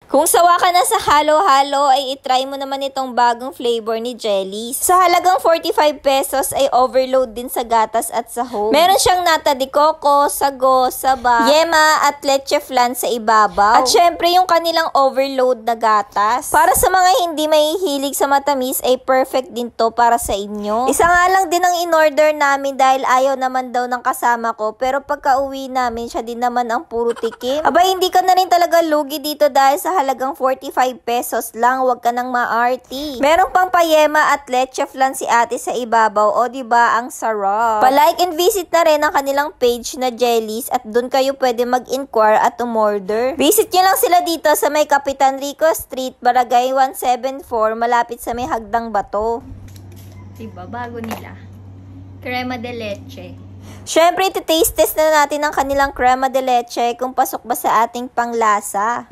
Kung sawa ka na sa halo-halo, ay itry mo naman itong bagong flavor ni Jellies. Sa halagang 45 pesos ay overload din sa gatas at sahog. Meron siyang nata de coco, sago, saba, yema at leche flan sa ibabaw. At syempre yung kanilang overload na gatas. Para sa mga hindi mahihilig sa matamis ay perfect din to para sa inyo. Isa nga lang din ang in-order namin dahil ayaw naman daw ng kasama ko, pero pagka uwi namin siya din naman ang puro tikim. Aba, hindi ka na rin talaga lugi dito dahil sa halagang 45 pesos lang, wag ka nang ma-arty. Meron pang payema at leche flan si ate sa ibabaw. O diba, ang sarap. Pa-like and visit na rin ang kanilang page na Jellies at dun kayo pwede mag-inquire at umorder. Visit nyo lang sila dito sa may Kapitan Rico Street, Barangay 174, malapit sa may Hagdang Bato. Diba, bago nila. Crema de leche. Syempre, iti-taste test na natin ang kanilang crema de leche kung pasok ba sa ating panglasa.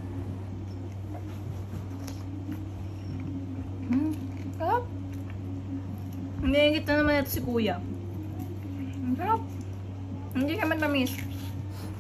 Sarap. Hindi, kita naman ito si kuya. Sarap. Hindi naman tamis.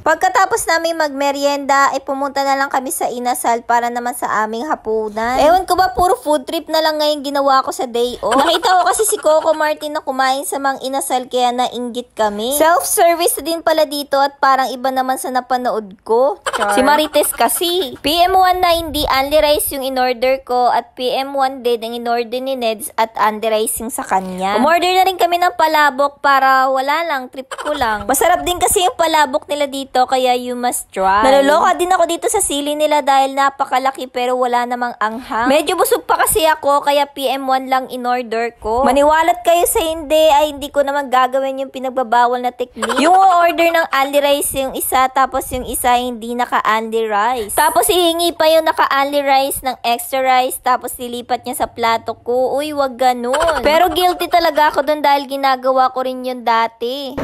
Pagkatapos namin magmerienda, ay pumunta na lang kami sa Inasal para naman sa aming hapunan. Ewan ko ba, puro food trip na lang ngayon ginawa ko sa day off. Nakita ko kasi si Coco Martin na kumain sa Mang Inasal kaya nainggit kami. Self-service din pala dito at parang iba naman sa napanood ko. Si Marites kasi. PM1 na hindi only rice yung in-order ko at PM1 din ang in-order ni Neds at only rice yung sa kanya. Umorder na rin kami ng palabok para wala lang, trip ko lang. Masarap din kasi yung palabok nila dito kaya you must try. Naloloka din ako dito sa sili nila dahil napakalaki pero wala namang anghang. Medyo busog pa kasi ako kaya PM1 lang in-order ko. Maniwalat kayo sa hindi ay hindi ko naman gagawin yung pinagbabawal na technique. Yung order ng only rice yung isa tapos yung isa hindi naka-only rice. Tapos ihingi pa yung naka-only rice ng extra rice tapos lilipat niya sa plato ko. Uy, wag ganun. Pero guilty talaga ako dun dahil ginagawa ko rin yun dati.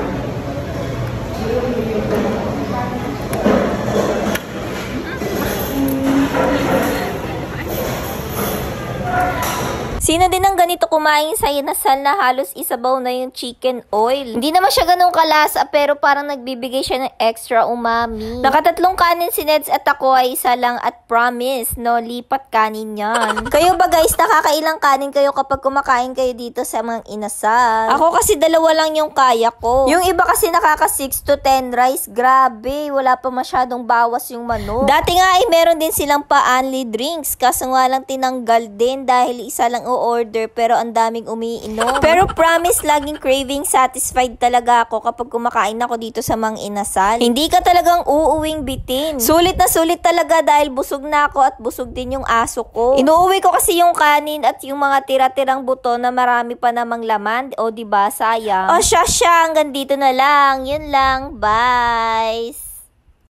Sino din ang ganito kumain sa Inasal na halos isabaw na yung chicken oil? Hindi naman siya ganun kalasa pero parang nagbibigay siya ng extra umami. Nakatatlong kanin si Neds at ako ay isa lang at promise, no, lipat kanin yan. Kayo ba guys, nakakailang kanin kayo kapag kumakain kayo dito sa mga Inasal? Ako kasi dalawa lang yung kaya ko. Yung iba kasi nakaka 6 to 10 rice. Grabe, wala pa masyadong bawas yung manok. Dati nga ay meron din silang pa-only drinks kaso nga lang tinanggal din dahil isa lang order pero ang daming umiinom. Pero promise, laging craving satisfied talaga ako kapag kumakain ako dito sa Mang Inasal. Hindi ka talagang uuwing bitin. Sulit na sulit talaga dahil busog na ako at busog din yung aso ko. Inuuwi ko kasi yung kanin at yung mga tira-tirang buto na marami pa namang laman. O diba, sayang. O siya, hanggang dito na lang. Yun lang. Bye!